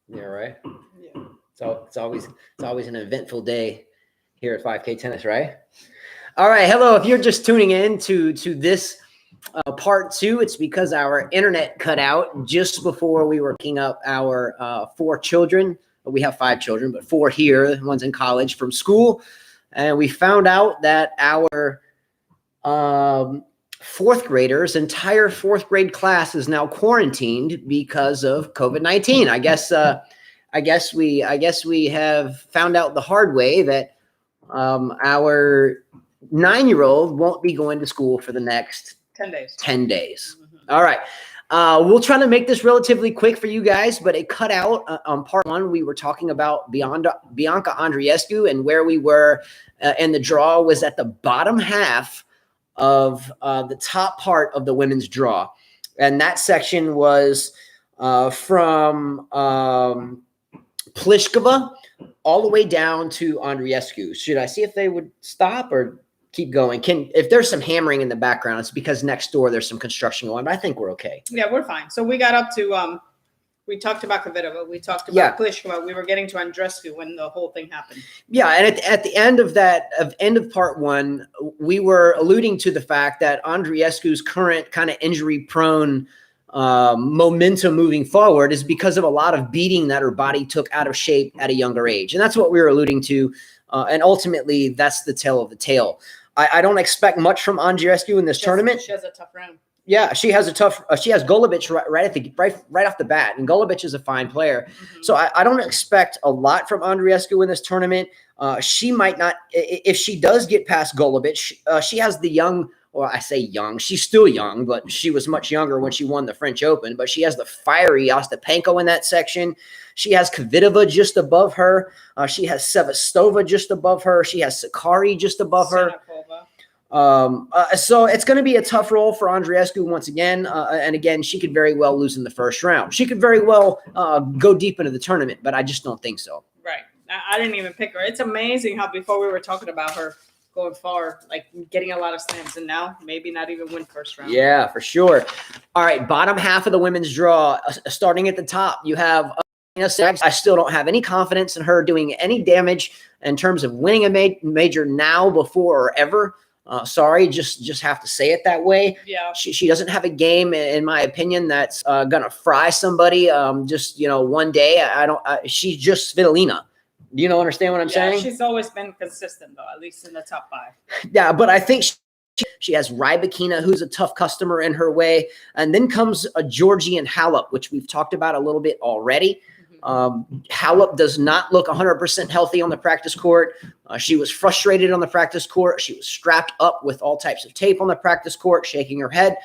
Yeah, right. Yeah. So it's always an eventful day here at 5K Tennis, right? All right, hello. If you're just tuning in to this part two, it's because our internet cut out just before we were picking up our 4 children. We have 5 children, but 4 here. One's in college from school, and we found out that our fourth graders, entire fourth grade class, is now quarantined because of COVID-19. I guess we have found out the hard way that our 9-year-old won't be going to school for the next 10 days. 10 days. Mm-hmm. All right. We'll try to make this relatively quick for you guys, but it cut out on part 1. We were talking about Bianca Andreescu, and where we were and the draw was at the bottom half of the top part of the women's draw. And that section was from Pliskova all the way down to Andreescu. Should I see if they would stop or keep going? If there's some hammering in the background, it's because next door there's some construction going, but I think we're okay. Yeah, we're fine. So we got up to we talked about Kvitova, we talked about Pliskova, we were getting to Andreescu when the whole thing happened. Yeah, and at the end of end of part 1, we were alluding to the fact that Andreescu's current kind of injury-prone momentum moving forward is because of a lot of beating that her body took out of shape at a younger age. And that's what we were alluding to. And ultimately, that's the tale of the tale. I don't expect much from Andreescu in this tournament. She has a tough round. Yeah, she has a tough. She has Golubic right off the bat, and Golubic is a fine player. Mm-hmm. So I don't expect a lot from Andreescu in this tournament. She might not. If she does get past Golubic, she has the young. Well, I say young. She's still young, but she was much younger when she won the French Open. But she has the fiery Ostapenko in that section. She has Kvitova just above her. She has Sevastova just above her. She has Sakari just above her. So it's going to be a tough role for Andreescu once again. And again, she could very well lose in the first round. She could very well go deep into the tournament, but I just don't think so. Right. I didn't even pick her. It's amazing how before we were talking about her going far, like getting a lot of slams, and now maybe not even win first round. Yeah, for sure. All right, bottom half of the women's draw, starting at the top, you have I still don't have any confidence in her doing any damage in terms of winning a major now, before, or ever. Sorry, just have to say it that way. Yeah, she doesn't have a game, in my opinion, that's gonna fry somebody. Just one day. She's just Svitolina. Do you understand what I'm saying? She's always been consistent, though, at least in the top 5. Yeah, but I think she has Rybakina, who's a tough customer in her way, and then comes a Georgie and Halep, which we've talked about a little bit already. Halep does not look 100% healthy on the practice court. She was frustrated on the practice court. She was strapped up with all types of tape on the practice court, shaking her head.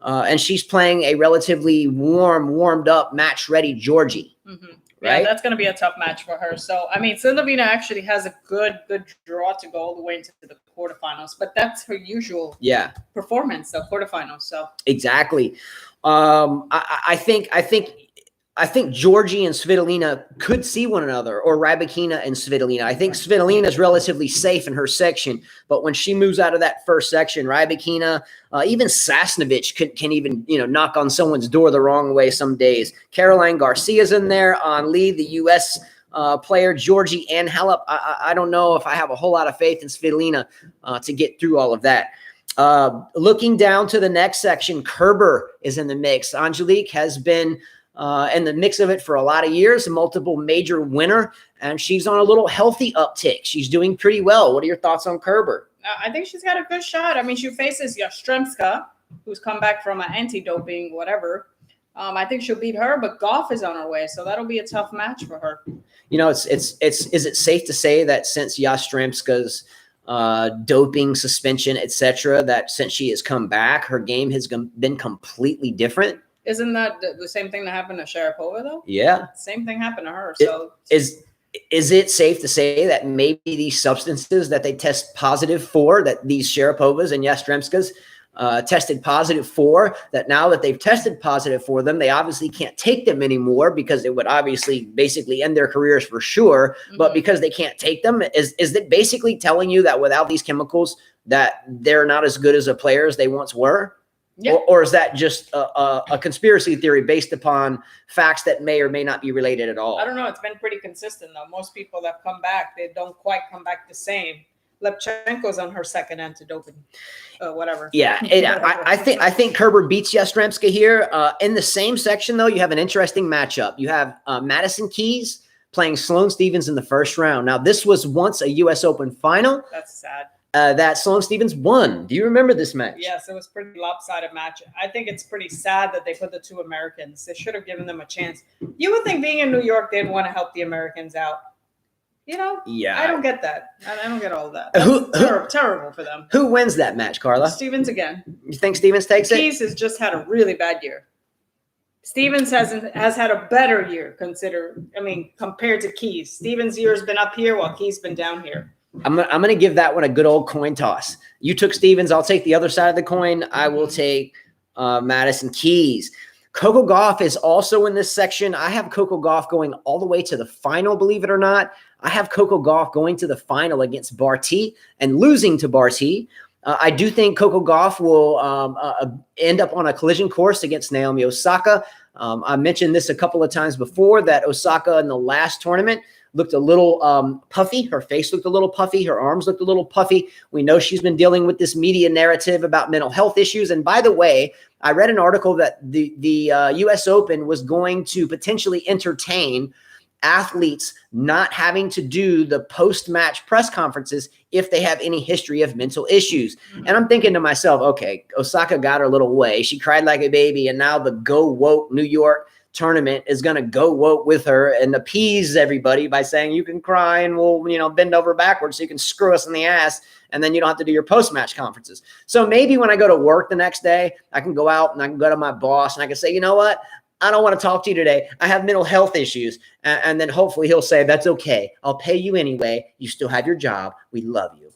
And she's playing a relatively warmed up, match-ready Georgie. Mm-hmm. Right? Yeah, that's going to be a tough match for her. So, I mean, Svitolina actually has a good draw to go all the way into the quarterfinals, but that's her usual performance, the quarterfinals. So exactly. I think Georgie and Svitolina could see one another, or Rybakina and Svitolina. I think Svitolina is relatively safe in her section, but when she moves out of that first section, Rybakina, even Sasnovich can even knock on someone's door the wrong way some days. Caroline Garcia's in there on Lee, the U.S. Player, Georgie and Halep. I don't know if I have a whole lot of faith in Svitolina to get through all of that. Looking down to the next section, Kerber is in the mix. Angelique has been in the mix of it for a lot of years, a multiple major winner, and she's on a little healthy uptick. She's doing pretty well. What are your thoughts on Kerber? I think she's got a good shot. I mean, she faces Yastremska, who's come back from an anti-doping whatever. I think she'll beat her, but Goff is on her way, so that'll be a tough match for her. Is it safe to say that since Yastremska's doping suspension, etc., that since she has come back, her game has been completely different? Isn't that the same thing that happened to Sharapova, though? Yeah. Same thing happened to her. So is it safe to say that maybe these substances that they test positive for, that these Sharapovas and Yastremskas tested positive for, that now that they've tested positive for them, they obviously can't take them anymore because it would obviously basically end their careers for sure. Mm-hmm. But because they can't take them, is it basically telling you that without these chemicals that they're not as good as a player as they once were? Yeah. Or is that just a conspiracy theory based upon facts that may or may not be related at all? I don't know. It's been pretty consistent, though. Most people that come back, they don't quite come back the same. Levchenko's on her second anti-doping, whatever. Yeah, I think Kerber beats Yastremska here. In the same section, though, you have an interesting matchup. You have Madison Keys playing Sloane Stephens in the first round. Now, this was once a U.S. Open final. That's sad. That Sloane Stephens won. Do you remember this match? Yes, it was a pretty lopsided match. I think it's pretty sad that they put the two Americans. They should have given them a chance. You would think being in New York, they'd want to help the Americans out. You know? Yeah. I don't get that. I don't get all of that. That's terrible for them. Who wins that match, Carla? Stephens again. You think Stephens takes it? Keys has just had a really bad year. Stephens has had a better year compared to Keys. Stephens' year has been up here while Keys' been down here. I'm gonna give that one a good old coin toss. You took Stephens. I'll take the other side of the coin. I will take Madison Keys. Coco Gauff is also in this section. I have Coco Gauff going all the way to the final, believe it or not. I have Coco Gauff going to the final against Barty and losing to Barty. I do think Coco Gauff will end up on a collision course against Naomi Osaka. I mentioned this a couple of times before that Osaka in the last tournament looked a little puffy. Her face looked a little puffy. Her arms looked a little puffy. We know she's been dealing with this media narrative about mental health issues. And by the way, I read an article that the U.S. Open was going to potentially entertain athletes not having to do the post-match press conferences if they have any history of mental issues. And I'm thinking to myself, okay, Osaka got her little way. She cried like a baby. And now the Go Woke New York tournament is going to go woke with her and appease everybody by saying you can cry and we'll, bend over backwards so you can screw us in the ass. And then you don't have to do your post-match conferences. So maybe when I go to work the next day, I can go out and I can go to my boss and I can say, you know what? I don't want to talk to you today. I have mental health issues. And then hopefully he'll say, that's okay. I'll pay you anyway. You still have your job. We love you.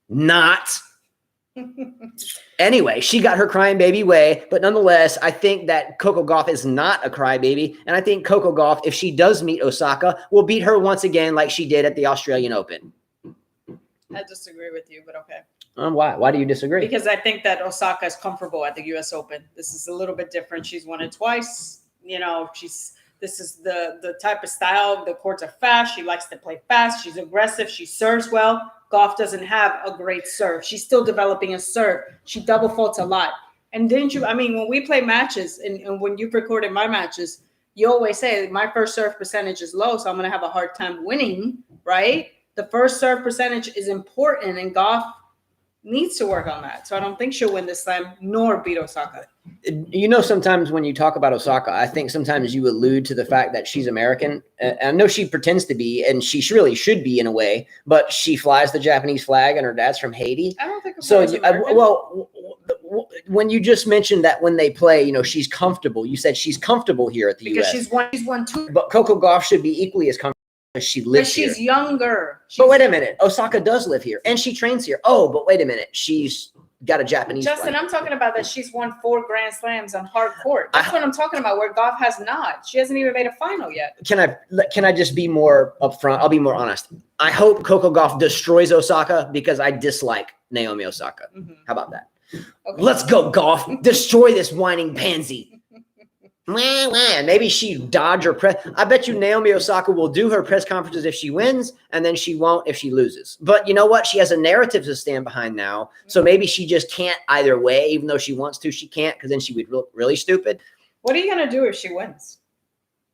Not. Anyway, she got her crying baby way. But nonetheless, I think that Coco Gauff is not a crybaby. And I think Coco Gauff, if she does meet Osaka, will beat her once again like she did at the Australian Open. I disagree with you, but okay. Why? Why do you disagree? Because I think that Osaka is comfortable at the U.S. Open. This is a little bit different. She's won it twice. This is the type of style. The courts are fast. She likes to play fast. She's aggressive. She serves well. Gauff doesn't have a great serve. She's still developing a serve. She double faults a lot. And when we play matches and when you've recorded my matches, you always say my first serve percentage is low, so I'm going to have a hard time winning, right? The first serve percentage is important, and Gauff needs to work on that. So I don't think she'll win this slam nor beat Osaka. Sometimes when you talk about Osaka, I think sometimes you allude to the fact that she's American. And I know she pretends to be, and she really should be in a way, but she flies the Japanese flag and her dad's from Haiti. I don't think so. When you just mentioned that when they play, she's comfortable. You said she's comfortable here at the U.S. Because she's won two. But Coco Gauff should be equally as comfortable. She lives here. But she's here. Younger. But wait a minute. Osaka does live here and she trains here. Oh, but wait a minute. She's got a Japanese Justin, flag. I'm talking about that she's won 4 Grand Slams on hard court. That's what I'm talking about, where Gauff has not. She hasn't even made a final yet. Can I just be more upfront? I'll be more honest. I hope Coco Gauff destroys Osaka because I dislike Naomi Osaka. Mm-hmm. How about that? Okay. Let's go, Gauff. Destroy this whining pansy. Maybe she dodge her press. I bet you Naomi Osaka will do her press conferences if she wins, and then she won't if she loses. But you know what? She has a narrative to stand behind now. So maybe she just can't either way, even though she wants to. She can't because then she would look really stupid. What are you going to do if she wins?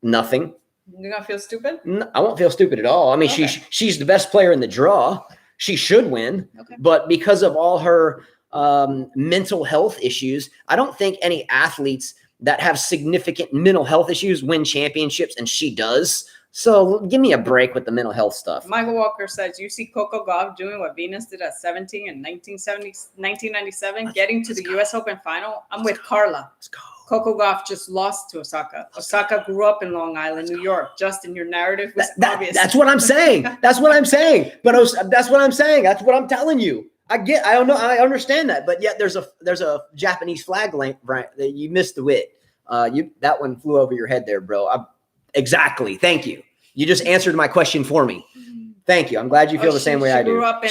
Nothing. You're going to feel stupid? No, I won't feel stupid at all. I mean, okay. She's the best player in the draw. She should win. Okay. But because of all her mental health issues, I don't think any athletes that have significant mental health issues win championships, and she does. So give me a break with the mental health stuff. Michael Walker says, you see Coco Gauff doing what Venus did at 17 in 1997, getting to the U.S. Open final? I'm with Carla. Let's go. Coco Gauff just lost to Osaka. Osaka grew up in Long Island, New York. Justin, your narrative was obvious. That's what I'm saying. That's what I'm saying. But that's what I'm saying. That's what I'm telling you. I don't know. I understand that, but yet there's a Japanese flag link, right? That you missed the wit. That one flew over your head there, bro. Exactly. Thank you. You just answered my question for me. Thank you. I'm glad you feel the same way I do. Grew up in,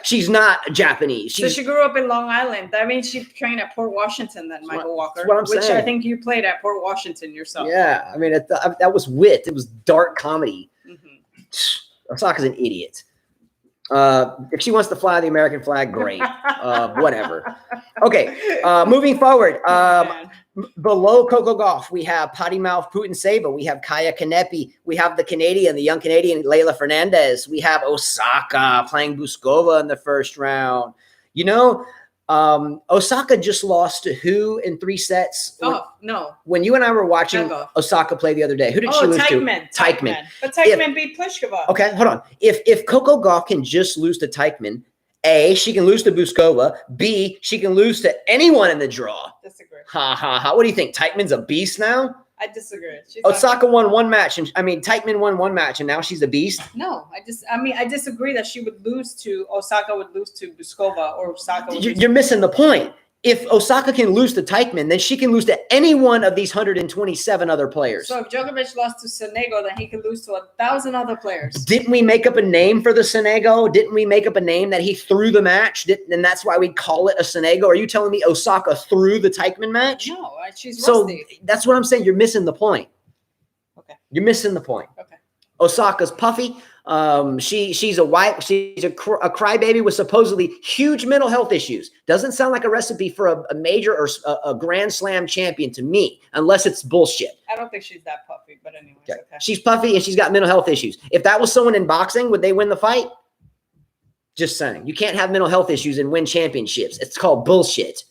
she's not Japanese. So she grew up in Long Island. I mean, she trained at Port Washington then, Michael Walker. That's what I'm which saying. I think you played at Port Washington yourself. Yeah, I mean, that was wit. It was dark comedy. Mm-hmm. Osaka's an idiot. If she wants to fly the American flag, great. Whatever. Okay, moving forward. Below Coco Gauff, we have Potty Mouth Putin-Sava. We have Kaya Kanepi. We have the young Canadian, Leylah Fernandez. We have Osaka playing Buskova in the first round. You know, Osaka just lost to who in 3 sets? No. When you and I were watching Osaka play the other day, who did she lose to? Teichmann. But Teichmann beat Pliskova. Okay, hold on. If Coco Gauff can just lose to Teichmann, A, she can lose to Buskova. B, she can lose to anyone in the draw. Disagree. Ha ha ha. What do you think? Teichmann's a beast now? I disagree. Osaka won 1 match, and Teichmann won 1 match, and now she's a beast. No, I disagree that Osaka would lose to Buskova, or Osaka. You're missing the point. If Osaka can lose to Teichmann, then she can lose to any one of these 127 other players. So if Djokovic lost to Sonego, then he could lose to 1,000 other players. Didn't we make up a name for the Sonego? Didn't we make up a name that he threw the match? And that's why we call it a Sonego? Are you telling me Osaka threw the Teichmann match? No, she's rusty. So that's what I'm saying. You're missing the point. Okay. You're missing the point. Okay. Osaka's puffy. She's a crybaby with supposedly huge mental health issues. Doesn't sound like a recipe for a major or a Grand Slam champion to me, unless it's bullshit. I don't think she's that puffy, but anyways. Okay. She's puffy and she's got mental health issues. If that was someone in boxing, would they win the fight? Just saying. You can't have mental health issues and win championships. It's called bullshit.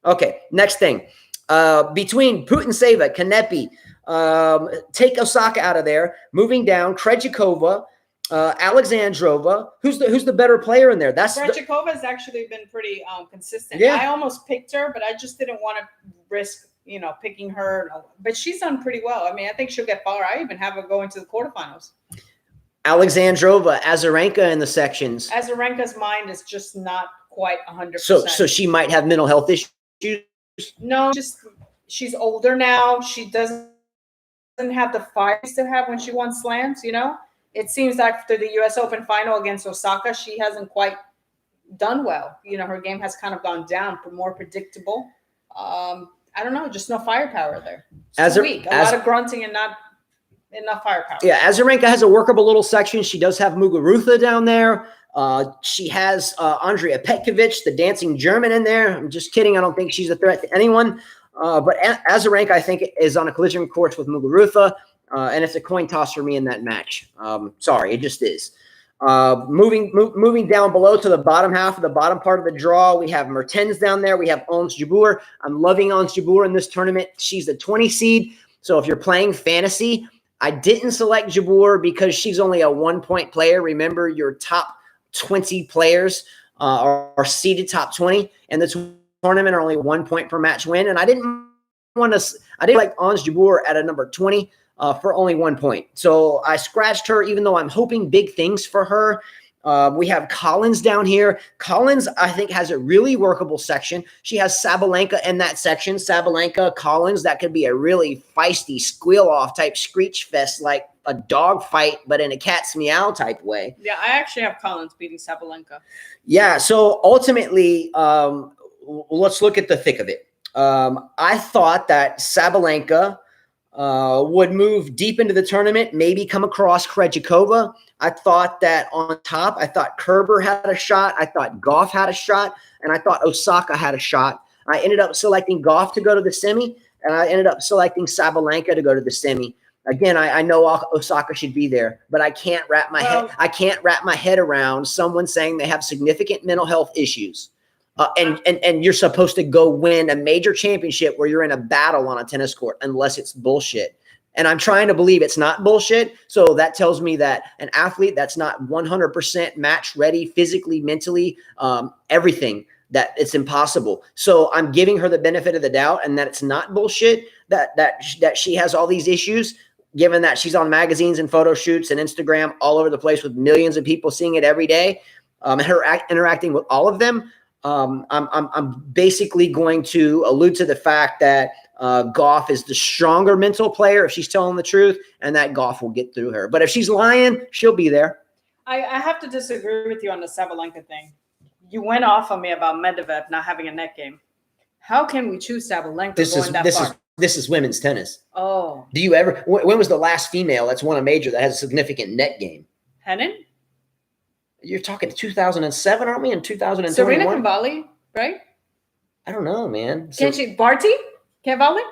Okay, next thing. Between Putin-Sava, Kanepi, take Osaka out of there. Moving down, Krejcikova, Alexandrova. Who's the better player in there? Krejcikova has actually been pretty consistent. Yeah. I almost picked her, but I just didn't want to risk, picking her. But she's done pretty well. I mean, I think she'll get far. I even have her going to the quarterfinals. Alexandrova, Azarenka in the sections. Azarenka's mind is just not quite 100%. So she might have mental health issues. No, just she's older now. She doesn't have the fire she used to have when she won slams, It seems like after the U.S. Open final against Osaka, she hasn't quite done well. Her game has kind of gone down, more predictable. I don't know, just no firepower there. It's weak. A lot of grunting and not enough firepower. Yeah, Azarenka has a workable little section. She does have Muguruza down there. She has Andrea Petkovic, the dancing German, in there. I'm just kidding. I don't think she's a threat to anyone. But Azarenka, I think, is on a collision course with Muguruza. And it's a coin toss for me in that match. Sorry, it just is. Moving down below to the bottom half of the bottom part of the draw, we have Mertens down there. We have Ons Jabeur. I'm loving Ons Jabeur in this tournament. She's the 20 seed. So if you're playing fantasy, I didn't select Jabeur because she's only a 1-point player. Remember, your top 20 players are seeded top 20, and the tournament are only 1 point per match win. And I didn't like Ons Jabeur at a number 20 for only 1 point. So I scratched her, even though I'm hoping big things for her. We have Collins down here. Collins, I think, has a really workable section. She has Sabalenka in that section. Sabalenka, Collins, that could be a really feisty squeal-off type screech fest, like a dog fight, but in a cat's meow type way. Yeah, I actually have Collins beating Sabalenka. Yeah, so ultimately, let's look at the thick of it. I thought that Sabalenka would move deep into the tournament, maybe come across Krejcikova. I thought that on top, I thought Kerber had a shot. I thought Gauff had a shot, and I thought Osaka had a shot. I ended up selecting Gauff to go to the semi, and I ended up selecting Sabalenka to go to the semi. Again, I know Osaka should be there, but I can't wrap my head around someone saying they have significant mental health issues. And you're supposed to go win a major championship where you're in a battle on a tennis court, unless it's bullshit. And I'm trying to believe it's not bullshit. So that tells me that an athlete that's not 100% match ready, physically, mentally, everything, that it's impossible. So I'm giving her the benefit of the doubt, and that it's not bullshit, that she has all these issues, given that she's on magazines and photo shoots and Instagram all over the place with millions of people seeing it every day, and her interacting with all of them. I'm basically going to allude to the fact that Gauff is the stronger mental player if she's telling the truth, and that Gauff will get through her. But if she's lying, she'll be there. I have to disagree with you on the Sabalenka thing. You went off on me about Medvedev not having a net game. How can we choose Sabalenka going that far? This is women's tennis. Oh. Do you ever? When was the last female that's won a major that has a significant net game? Henin? You're talking 2007, aren't we? In 2021? Serena can volley, right? I don't know, man. Can she? Barty can't volley?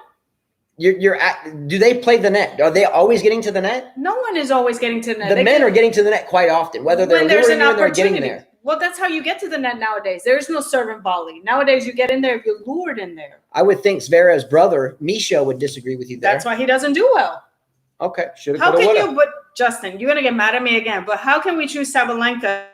Do they play the net? Are they always getting to the net? No one is always getting to the net. The men are getting to the net quite often, whether they're luring you in or getting there. Well, that's how you get to the net nowadays. There's no serve and volley. Nowadays, you get in there if you're lured in there. I would think Zverev's brother, Misha, would disagree with you there. That's why he doesn't do well. Okay. How can you, but Justin, you're going to get mad at me again, but how can we choose Sabalenka?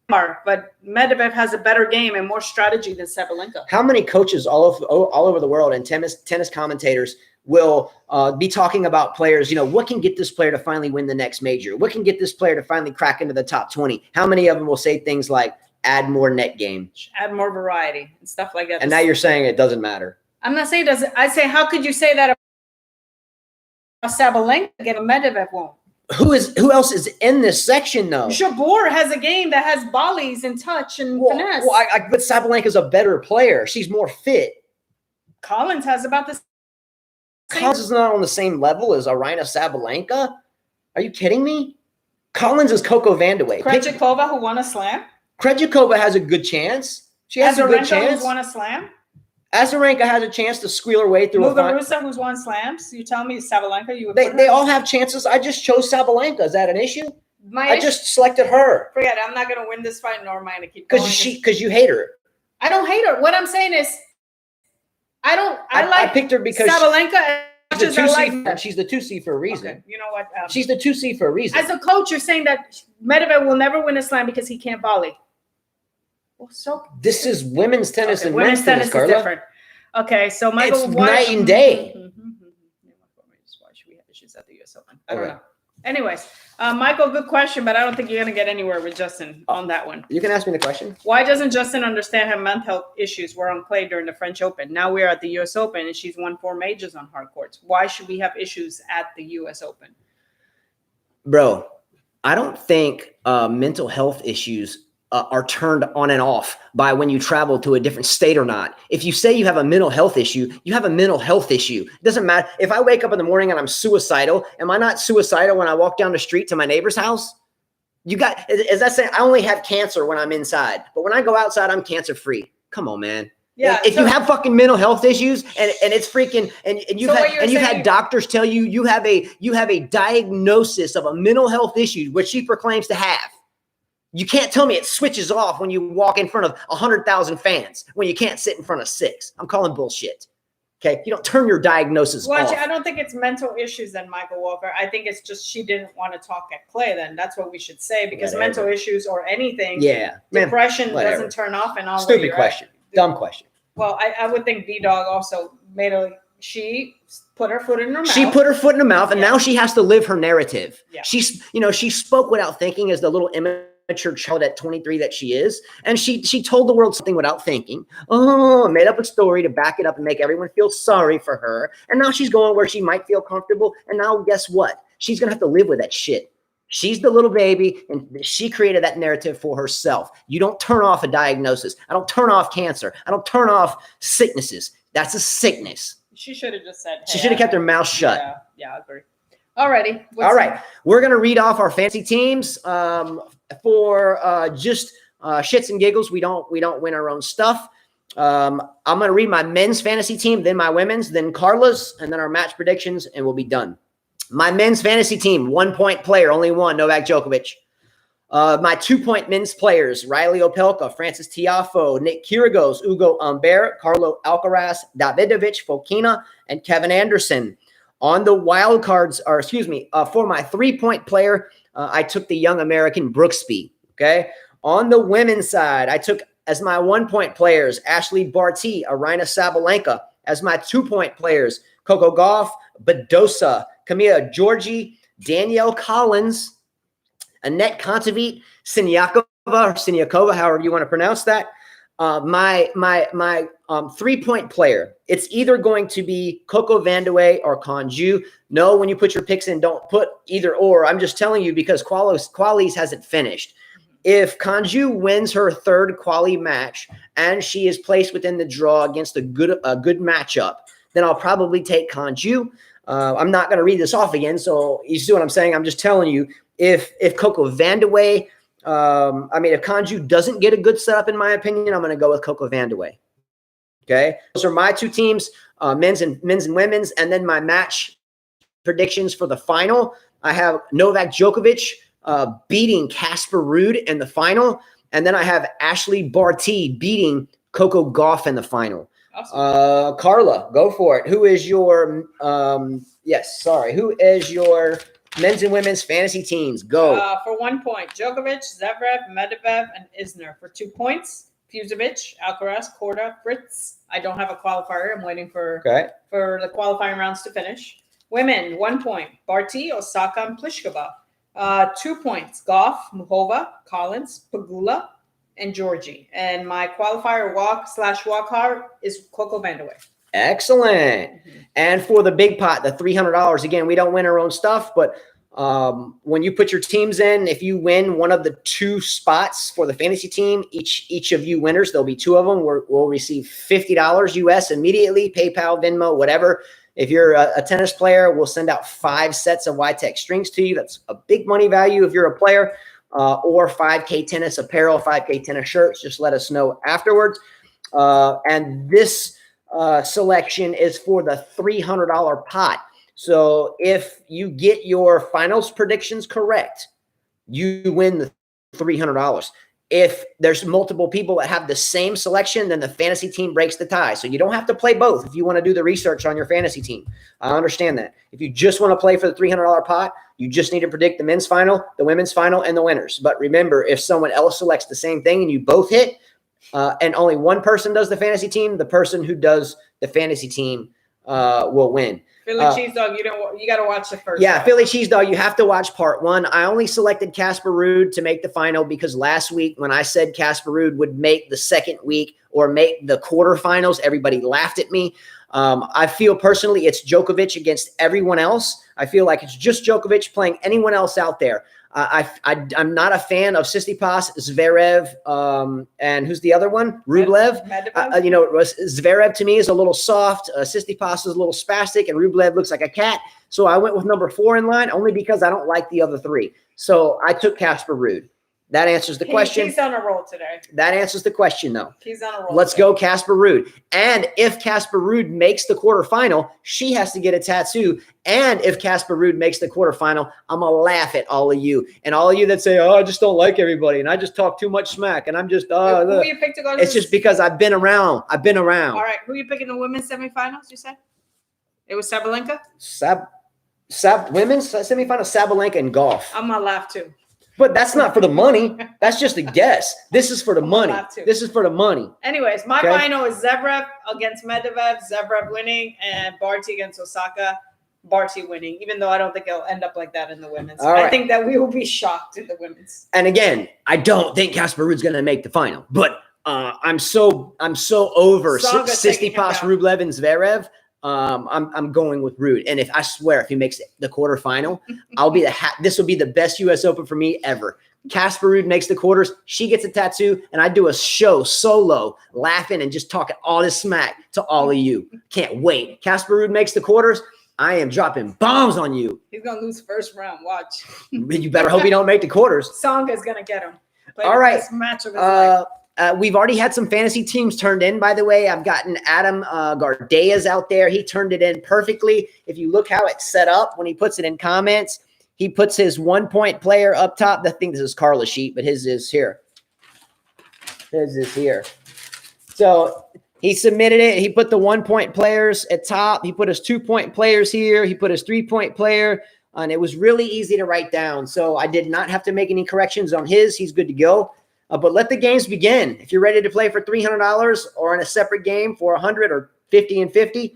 But Medvedev has a better game and more strategy than Sabalenka. How many coaches all over the world and tennis commentators will be talking about players, what can get this player to finally win the next major? What can get this player to finally crack into the top 20? How many of them will say things like, add more net game? Add more variety and stuff like that. And now you're saying it doesn't matter. I'm not saying it doesn't. I say, how could you say that about Sabalenka if Medvedev won't? Who else is in this section, though? Jabeur has a game that has volleys and touch and finesse. But Sabalenka's a better player. She's more fit. Collins has about the same. Collins is not on the same level as Aryna Sabalenka. Are you kidding me? Collins is Coco Vandeweghe. Krejcikova, who won a slam. Krejcikova has a good chance. She has a good chance. Who's won a slam. Azarenka has a chance to squeal her way through Muguruza, who's won slams. You tell me Sabalenka, you would they all have chances. I just chose Sabalenka. Is that an issue? I just selected her. Forget it. I'm not going to win this fight, nor am I going to keep going. Because you hate her. I don't hate her. What I'm saying is, I picked her because Sabalenka. She's the 2C for a reason. Okay. You know what? She's the 2C for a reason. As a coach, you're saying that Medvedev will never win a slam because he can't volley. Well, this is women's tennis and women's tennis, Carla. is different. Okay, so Michael, it's night and day. We have issues at the U.S. Open. I don't know. Anyways, Michael, good question, but I don't think you're going to get anywhere with Justin on that one. You can ask me the question. Why doesn't Justin understand how mental health issues were on clay during the French Open? Now we're at the U.S. Open, and she's won 4 majors on hard courts. Why should we have issues at the U.S. Open? Bro, I don't think mental health issues are turned on and off by when you travel to a different state or not. If you say you have a mental health issue, you have a mental health issue. It doesn't matter. If I wake up in the morning and I'm suicidal, am I not suicidal when I walk down the street to my neighbor's house? As I say, I only have cancer when I'm inside, but when I go outside, I'm cancer free. Come on, man. Yeah. If you have fucking mental health issues and it's freaking and you've had doctors tell you you have a diagnosis of a mental health issue, which she proclaims to have. You can't tell me it switches off when you walk in front of 100,000 fans when you can't sit in front of 6. I'm calling bullshit. Okay, you don't turn your diagnosis off. I don't think it's mental issues then, Michael Walker. I think it's just she didn't want to talk at clay. Then that's what we should say because mental issues or anything, depression doesn't turn off and all. Stupid question, dumb question. Well, I would think B-Dog also she put her foot in her mouth. She put her foot in her mouth, and now she has to live her narrative. Yeah. She spoke without thinking as the little immature child at 23 that she is, and she told the world something without thinking. Made up a story to back it up and make everyone feel sorry for her. And now she's going where she might feel comfortable. And now guess what? She's gonna have to live with that shit. She's the little baby, and she created that narrative for herself. You don't turn off a diagnosis. I don't turn off cancer. I don't turn off sicknesses. That's a sickness. She should have just said, hey, she should have kept her mouth shut. Yeah, I agree. Alrighty. All right. We're going to read off our fancy teams for just shits and giggles. We don't win our own stuff. I'm going to read my men's fantasy team, then my women's, then Carla's, and then our match predictions, and we'll be done. My men's fantasy team, 1-point player, only one, Novak Djokovic. My 2-point men's players, Riley Opelka, Francis Tiafoe, Nick Kyrgios, Ugo Humbert, Carlo Alcaraz, Davidovich Fokina, and Kevin Anderson. On the wild cards, for my 3-point player, I took the young American Brooksby. Okay. On the women's side, I took as my 1-point players, Ashley Barty, Aryna Sabalenka. As my 2-point players, Coco Gauff, Badosa, Camilla Giorgi, Danielle Collins, Annette Kontaveit, Siniakova, however you want to pronounce that, My 3-point player. It's either going to be Coco Vandeweghe or Conju. No, when you put your picks in, don't put either or. I'm just telling you because Qualies hasn't finished. If Conju wins her third quali match and she is placed within the draw against a good matchup, then I'll probably take Conju. I'm not going to read this off again, so you see what I'm saying? I'm just telling you, if Coco Vandeweghe, if Conju doesn't get a good setup, in my opinion, I'm going to go with Coco Vandeweghe. Okay, those are my two teams, men's and women's, and then my match predictions for the final. I have Novak Djokovic beating Casper Ruud in the final, and then I have Ashley Barty beating Coco Gauff in the final. Awesome. Carla, go for it. Who is your who is your men's and women's fantasy teams? Go. For 1 point, Djokovic, Zverev, Medvedev, and Isner. For 2 points, Fusovic, Alcaraz, Korda, Fritz. I don't have a qualifier. I'm waiting for the qualifying rounds to finish. Women, 1 point, Barty, Osaka, and Pliskova. 2 points, Gauff, Muhova, Collins, Pegula, and Georgie. And my qualifier walk hard is Coco Vandeweghe. Excellent. Mm-hmm. And for the big pot, the $300, again, we don't win our own stuff, but when you put your teams in, if you win one of the 2 spots for the fantasy team, each of you winners, there'll be 2 of them, we'll receive $50 US immediately, PayPal, Venmo, whatever. If you're a tennis player, we'll send out 5 sets of YTech strings to you. That's a big money value if you're a player, or 5K tennis apparel, 5K tennis shirts. Just let us know afterwards. And this selection is for the $300 pot. So if you get your finals predictions correct, you win the $300. If there's multiple people that have the same selection, then the fantasy team breaks the tie. So you don't have to play both if you want to do the research on your fantasy team. I understand that. If you just want to play for the $300 pot, you just need to predict the men's final, the women's final, and the winners. But remember, if someone else selects the same thing and you both hit, and only one person does the fantasy team, the person who does the fantasy team will win. Philly Cheese Dog, you got to watch the first. Yeah, Philly Cheese Dog, you have to watch part 1. I only selected Casper Ruud to make the final because last week when I said Casper Ruud would make the second week or make the quarterfinals, everybody laughed at me. I feel personally it's Djokovic against everyone else. I feel like it's just Djokovic playing anyone else out there. I'm not a fan of Tsitsipas, Zverev, and who's the other one? Rublev. Zverev to me is a little soft. Tsitsipas is a little spastic, and Rublev looks like a cat. So I went with number 4 in line only because I don't like the other 3. So I took Casper Ruud. That answers the question. He's on a roll today. That answers the question, though. He's on a roll. Let's go Casper Ruud. And if Casper Ruud makes the quarterfinal, she has to get a tattoo. And if Casper Ruud makes the quarterfinal, I'm going to laugh at all of you. And all of you that say, I just don't like everybody. And I just talk too much smack. And I'm just, who you picked to go to it's just because I've been around. All right. Who are you picking in the women's semifinals, you said? It was Sabalenka? Women's semifinal, Sabalenka and Gauff. I'm going to laugh too. But that's not for the money. That's just a guess. This is for the money. This is for the money. Anyways, my final is Zverev against Medvedev, Zverev winning, and Barty against Osaka, Barty winning, even though I don't think it'll end up like that in the women's. I think that we will be shocked in the women's. And again, I don't think Casper Ruud's going to make the final. But I'm so over Tsitsipas, Rublev, and Zverev. I'm going with Ruud, and if he makes the quarterfinal, this will be the best U.S. Open for me ever. Casper Ruud makes the quarters, she gets a tattoo, and I do a show solo, laughing and just talking all this smack to all of you. Can't wait. Casper Ruud makes the quarters. I am dropping bombs on you. He's gonna lose first round. Watch. You better hope he don't make the quarters. Songa's gonna get him. All right. Match of his life. We've already had some fantasy teams turned in, by the way. I've gotten Adam Gardeas out there. He turned it in perfectly. If you look how it's set up when he puts it in comments, he puts his 1-point player up top. I think this is Carla's sheet, but his is here. His is here. So he submitted it. He put the 1-point players at top. He put his 2-point players here. He put his 3-point player. And it was really easy to write down. So I did not have to make any corrections on his. He's good to go. But let the games begin. If you're ready to play for $300 or in a separate game for $100 or $50 and $50,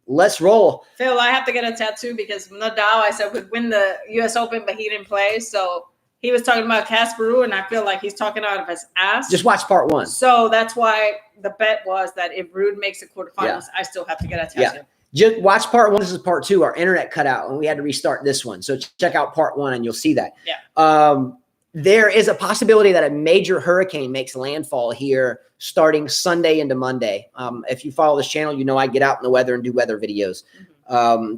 let's roll. Phil, I have to get a tattoo because Nadal, I said, would win the U.S. Open, but he didn't play. So he was talking about Casper Ruud, and I feel like he's talking out of his ass. Just watch part 1. So that's why the bet was that if Ruud makes the quarterfinals, I still have to get a tattoo. Yeah. Just watch part 1. This is part 2. Our internet cut out, and we had to restart this one. So check out part 1, and you'll see that. Yeah. There is a possibility that a major hurricane makes landfall here starting Sunday into Monday. If you follow this channel, you know I get out in the weather and do weather videos.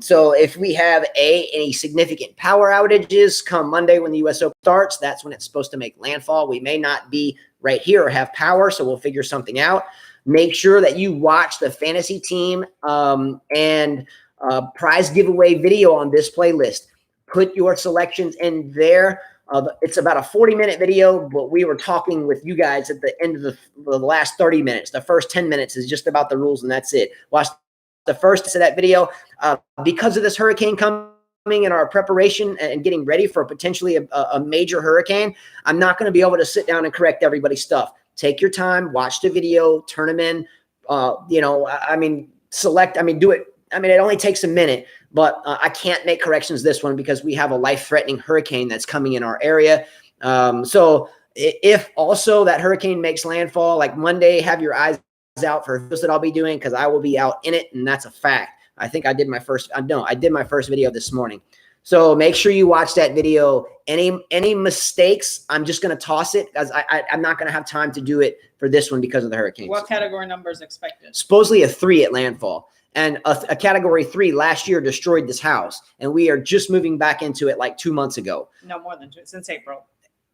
So if we have any significant power outages come Monday when the U.S. Open starts, that's when it's supposed to make landfall. We may not be right here or have power, so we'll figure something out. Make sure that you watch the fantasy team and prize giveaway video on this playlist. Put your selections in there. It's about a 40-minute video, but we were talking with you guys at the end of the last 30 minutes. The first 10 minutes is just about the rules, and that's it. Watch the first of that video. Because of this hurricane coming in our preparation and getting ready for potentially a major hurricane, I'm not going to be able to sit down and correct everybody's stuff. Take your time, watch the video, turn them in, do it. It only takes a minute, but I can't make corrections this one because we have a life-threatening hurricane that's coming in our area. So if also that hurricane makes landfall, like Monday, have your eyes out for this that I'll be doing, because I will be out in it, and that's a fact. I think I did my first video this morning. So make sure you watch that video. Any mistakes, I'm just going to toss it, because I'm not going to have time to do it for this one because of the hurricanes. What category number is expected? Supposedly a 3 at landfall. And a category 3 last year destroyed this house. And we are just moving back into it like 2 months ago. No, more than 2, since April.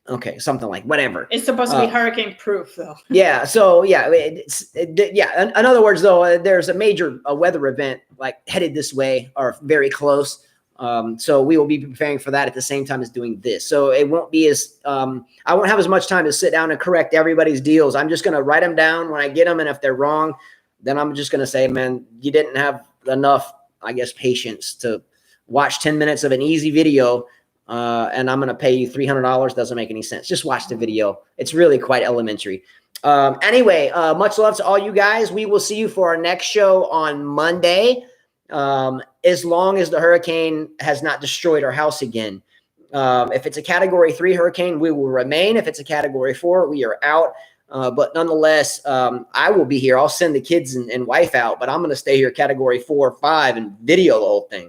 Okay, something like whatever. It's supposed to be hurricane proof, though. Yeah. So yeah, In other words, though, there's a major weather event like headed this way or very close. So we will be preparing for that at the same time as doing this. So it won't be as I won't have as much time to sit down and correct everybody's deals. I'm just going to write them down when I get them, and if they're wrong, then I'm just going to say, man, you didn't have enough, I guess, patience to watch 10 minutes of an easy video. And I'm going to pay you $300. Doesn't make any sense. Just watch the video. It's really quite elementary. Anyway, much love to all you guys. We will see you for our next show on Monday. As long as the hurricane has not destroyed our house again. If it's a category 3 hurricane, we will remain. If it's a category 4, we are out. But nonetheless, I will be here. I'll send the kids and wife out, but I'm going to stay here category 4 or 5 and video the whole thing.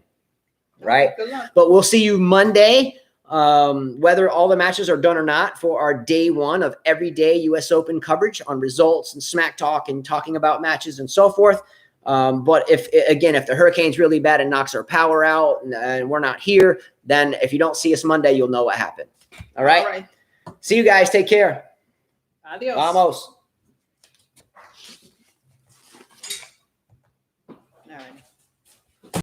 Right. But we'll see you Monday, whether all the matches are done or not, for our day 1 of everyday U.S. Open coverage on results and smack talk and talking about matches and so forth. But if the hurricane's really bad and knocks our power out and we're not here, then if you don't see us Monday, you'll know what happened. All right. See you guys. Take care. Adios. Vamos.